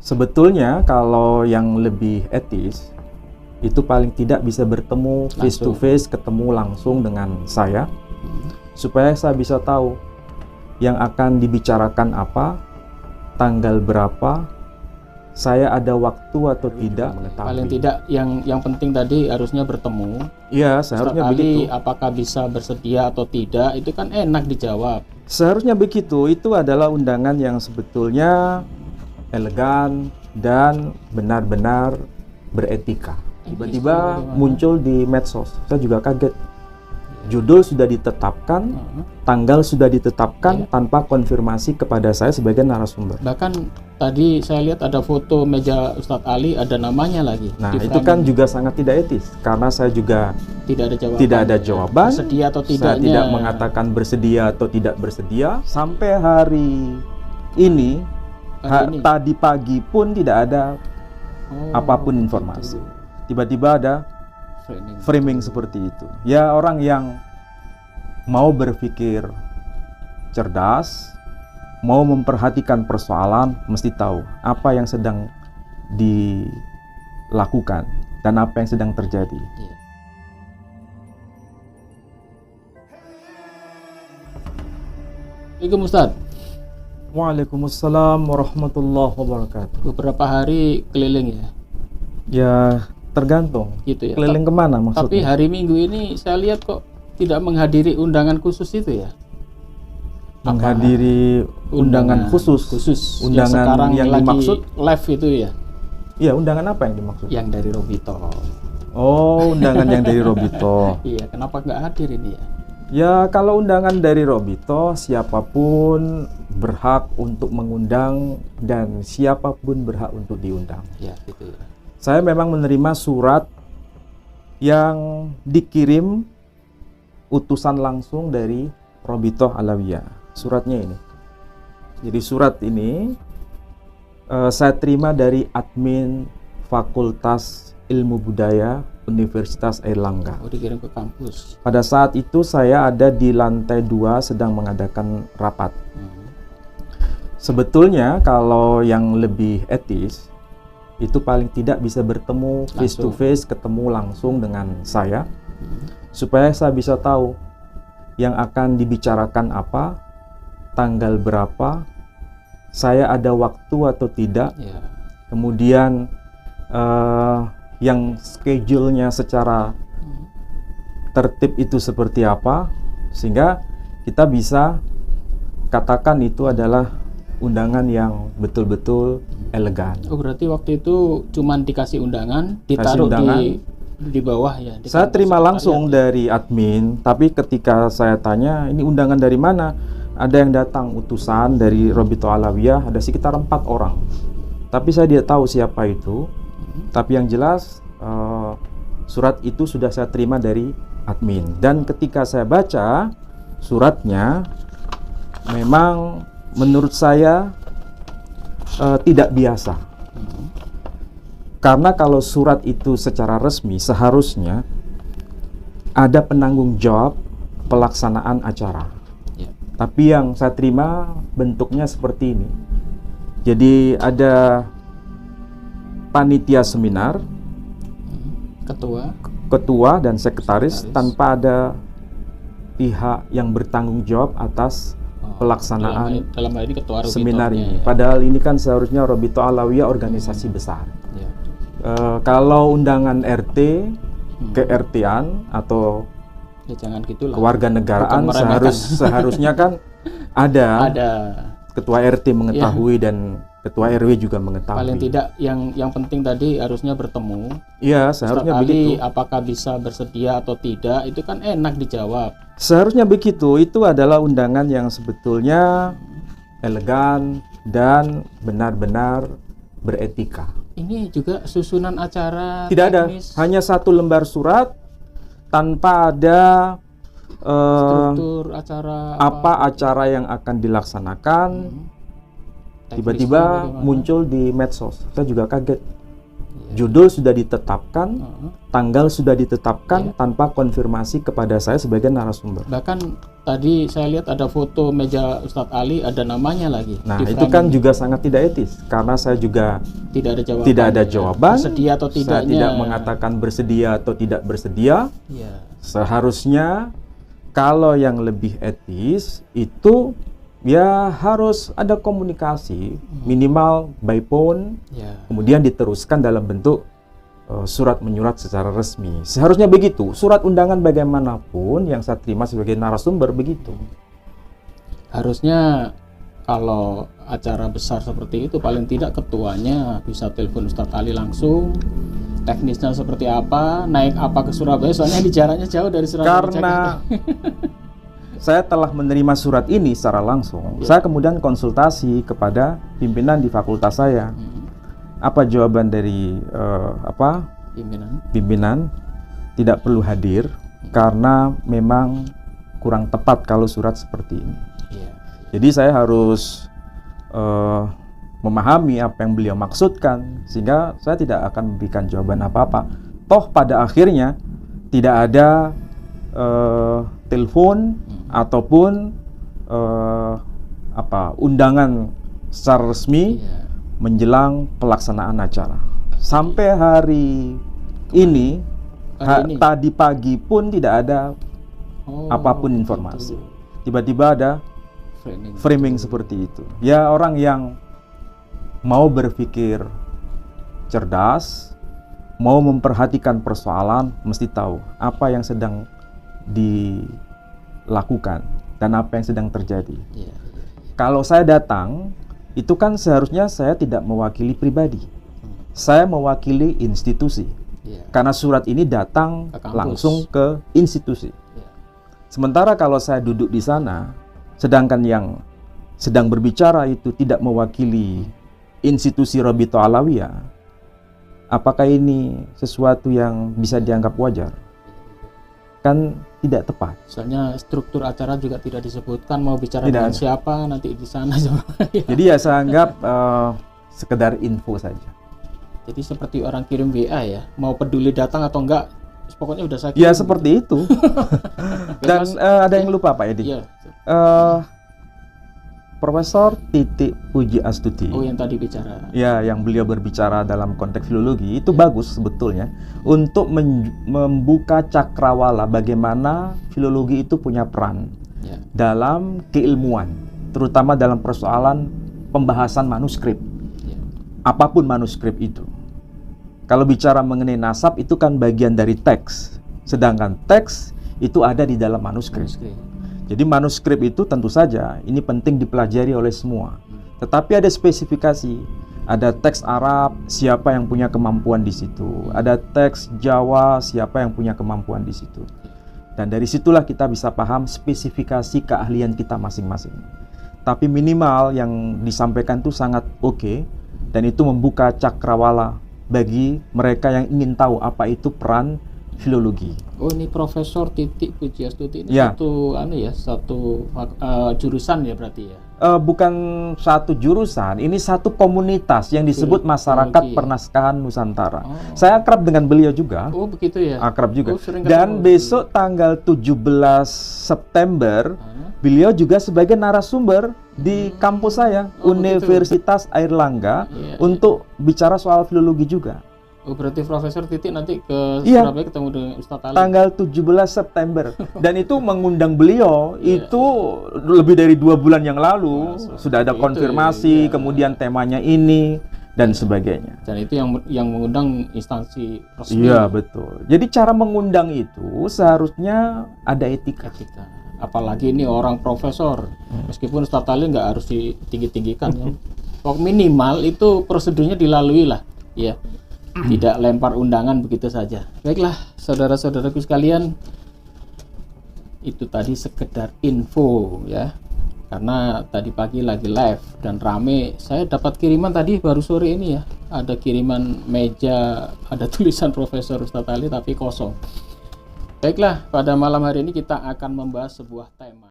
Sebetulnya kalau yang lebih etis itu paling tidak bisa bertemu face to face, ketemu langsung dengan saya, supaya saya bisa tahu yang akan dibicarakan apa, tanggal berapa, saya ada waktu atau tidak mengetahui. Paling tidak yang penting tadi harusnya bertemu. Iya, seharusnya begitu. Apakah bisa bersedia atau tidak, itu kan enak dijawab. Seharusnya begitu. Itu adalah undangan yang sebetulnya elegan dan benar-benar beretika. Tiba-tiba muncul di medsos. Saya juga kaget. Judul sudah ditetapkan, tanggal sudah ditetapkan tanpa konfirmasi kepada saya sebagai narasumber. Bahkan tadi saya lihat ada foto meja Ustadz Ali, ada namanya lagi. Nah, itu kan juga sangat tidak etis karena saya juga tidak ada jawaban. Bersedia atau tidaknya. Saya tidak mengatakan bersedia atau tidak bersedia. Sampai hari ini, tadi pagi pun tidak ada apapun informasi. Tiba-tiba ada framing seperti itu. Ya, orang yang mau berpikir cerdas, mau memperhatikan persoalan, mesti tahu apa yang sedang dilakukan dan apa yang sedang terjadi. Assalamualaikum Ustadz. Waalaikumsalam warahmatullahi wabarakatuh. Beberapa hari keliling ya? Ya, tergantung. Gitu ya. Keliling kemana maksudnya? Tapi hari Minggu ini saya lihat kok tidak menghadiri undangan khusus itu ya? Menghadiri undangan khusus. Undangan yang dimaksud live itu ya? Iya, undangan apa yang dimaksud? Yang dari Robito. Oh, undangan yang dari Robito. Iya, kenapa nggak hadir ini ya? Ya, kalau undangan dari Robito, siapapun berhak untuk mengundang dan siapapun berhak untuk diundang. Ya, gitu ya. Saya memang menerima surat yang dikirim utusan langsung dari Robito Alawiyah. Suratnya ini. Jadi surat ini saya terima dari admin Fakultas Ilmu Budaya Universitas Airlangga. Oh, dikirim ke kampus. Pada saat itu saya ada di lantai 2 sedang mengadakan rapat. Sebetulnya kalau yang lebih etis itu paling tidak bisa bertemu face to face, ketemu langsung dengan saya, supaya saya bisa tahu yang akan dibicarakan apa, tanggal berapa, saya ada waktu atau tidak, kemudian yang schedule-nya secara tertib itu seperti apa, sehingga kita bisa katakan itu adalah undangan yang betul-betul elegan. Oh, berarti waktu itu cuman dikasih undangan, ditaruh di bawah ya? Saya terima langsung dari admin, tapi ketika saya tanya, ini undangan dari mana? Ada yang datang utusan dari Robito Alawiyah, ada sekitar 4 orang. Tapi saya tidak tahu siapa itu. Tapi yang jelas surat itu sudah saya terima dari admin. Dan ketika saya baca suratnya, memang menurut saya tidak biasa. Karena kalau surat itu secara resmi seharusnya ada penanggung jawab pelaksanaan acara. Tapi yang saya terima bentuknya seperti ini. Jadi ada panitia seminar, ketua dan sekretaris, tanpa ada pihak yang bertanggung jawab atas pelaksanaan dalam hal ini ketua seminar ini. Padahal ini kan seharusnya Robito Alawiyah organisasi besar. Kalau undangan RT, ke-RT-an atau jangan gitulah, kewarganegaraan seharusnya kan ada ketua RT mengetahui dan ketua RW juga mengetahui. Paling tidak yang penting tadi harusnya bertemu. Iya, seharusnya begitu. Apakah bisa bersedia atau tidak, itu kan enak dijawab. Seharusnya begitu. Itu adalah undangan yang sebetulnya elegan dan benar-benar beretika. Ini juga susunan acara tidak teknis. Ada, hanya 1 lembar surat tanpa ada struktur acara apa acara yang akan dilaksanakan. Tiba-tiba muncul di medsos. Saya juga kaget. Judul sudah ditetapkan, tanggal sudah Iya. ditetapkan tanpa konfirmasi kepada saya sebagai narasumber. Bahkan tadi saya lihat ada foto meja Ustadz Ali, ada namanya lagi. Nah, di itu framing. kan juga sangat tidak etis karena saya juga Tidak ada jawaban. tidak ada ya. jawaban. Bersedia atau Saya tidaknya. tidak mengatakan bersedia atau tidak bersedia. Iya. Seharusnya kalau yang lebih etis itu ya harus ada komunikasi minimal by phone, Ya. kemudian diteruskan dalam bentuk surat menyurat secara resmi. Seharusnya begitu. Surat undangan bagaimanapun yang saya terima sebagai narasumber begitu. Harusnya kalau acara besar seperti itu paling tidak ketuanya bisa telepon Ustadz Ali langsung. Teknisnya seperti apa, naik apa ke Surabaya, soalnya di jaraknya jauh dari Surabaya ke Karena Jakarta. saya telah menerima surat ini secara langsung, saya kemudian konsultasi kepada pimpinan di fakultas saya. Apa jawaban dari pimpinan? Tidak perlu hadir karena memang kurang tepat kalau surat seperti ini. Iya. Jadi saya harus memahami apa yang beliau maksudkan sehingga saya tidak akan memberikan jawaban apa-apa. Toh pada akhirnya tidak ada telepon ataupun undangan secara resmi Iya. menjelang pelaksanaan acara. Sampai hari ini, tadi pagi pun tidak ada apapun informasi. Tiba-tiba ada framing seperti itu. Ya, orang yang mau berpikir cerdas, mau memperhatikan persoalan, mesti tahu apa yang sedang dilakukan dan apa yang sedang terjadi. Iya. Kalau saya datang, itu kan seharusnya saya tidak mewakili pribadi. Saya mewakili institusi. Iya. Karena surat ini datang Ke kampus. langsung ke institusi. Iya. Sementara kalau saya duduk di sana, sedangkan yang sedang berbicara itu tidak mewakili institusi Robito Alawiyah, apakah ini sesuatu yang bisa dianggap wajar? Kan tidak tepat. Soalnya struktur acara juga tidak disebutkan mau bicara Tidak dengan ada. siapa nanti di sana. Jadi ya saya anggap sekedar info saja. Jadi seperti orang kirim WA ya, mau peduli datang atau enggak, pokoknya udah saya Ya kirim. seperti itu. Dan Mas. ada yang lupa Pak Edi. Iya. Profesor Titik Puji Astuti. Oh, yang tadi bicara. Ya, yang beliau berbicara dalam konteks filologi itu bagus sebetulnya untuk membuka cakrawala bagaimana filologi itu punya peran Ya. dalam keilmuan, terutama dalam persoalan pembahasan manuskrip. Ya. Apapun manuskrip itu. Kalau bicara mengenai nasab itu kan bagian dari teks, sedangkan teks itu ada di dalam manuskrip. Jadi manuskrip itu tentu saja ini penting dipelajari oleh semua. Tetapi ada spesifikasi. Ada teks Arab, siapa yang punya kemampuan di situ. Ada teks Jawa, siapa yang punya kemampuan di situ. Dan dari situlah kita bisa paham spesifikasi keahlian kita masing-masing. Tapi minimal yang disampaikan itu sangat oke, dan itu membuka cakrawala bagi mereka yang ingin tahu apa itu peran filologi. Oh, ini Profesor Titik Puji Astuti ini Ya. satu jurusan ya berarti ya. Bukan satu jurusan, ini satu komunitas yang disebut Masyarakat Filologi. Pernaskahan Nusantara. Oh. Saya akrab dengan beliau juga. Oh, begitu ya. Akrab juga. Oh, sering Dan ketemu. besok tanggal 17 September, beliau juga sebagai narasumber di kampus saya, Oh, Universitas Airlangga, Iya, untuk bicara soal filologi juga. Oh, berarti Profesor Titik nanti ke Iya. Surabaya ketemu dengan Ustadz Ali. Tanggal 17 September. Dan itu mengundang beliau Iya, itu lebih dari 2 bulan yang lalu. Nah, Sudah ada itu, konfirmasi, iya. kemudian temanya ini dan sebagainya. Dan itu yang mengundang instansi resmi. Iya, betul. Jadi cara mengundang itu seharusnya ada etika. Etika. Apalagi ini orang profesor, meskipun Ustadz Ali nggak harus ditinggi-tinggikan ya. Pokok minimal itu prosedurnya dilalui lah, ya. Tidak lempar undangan begitu saja. Baiklah, saudara-saudaraku sekalian, itu tadi sekedar info ya. Karena tadi pagi lagi live dan rame, saya dapat kiriman tadi baru sore ini ya. Ada kiriman meja, ada tulisan Profesor Ustadz Ali tapi kosong. Baiklah, pada malam hari ini kita akan membahas sebuah tema.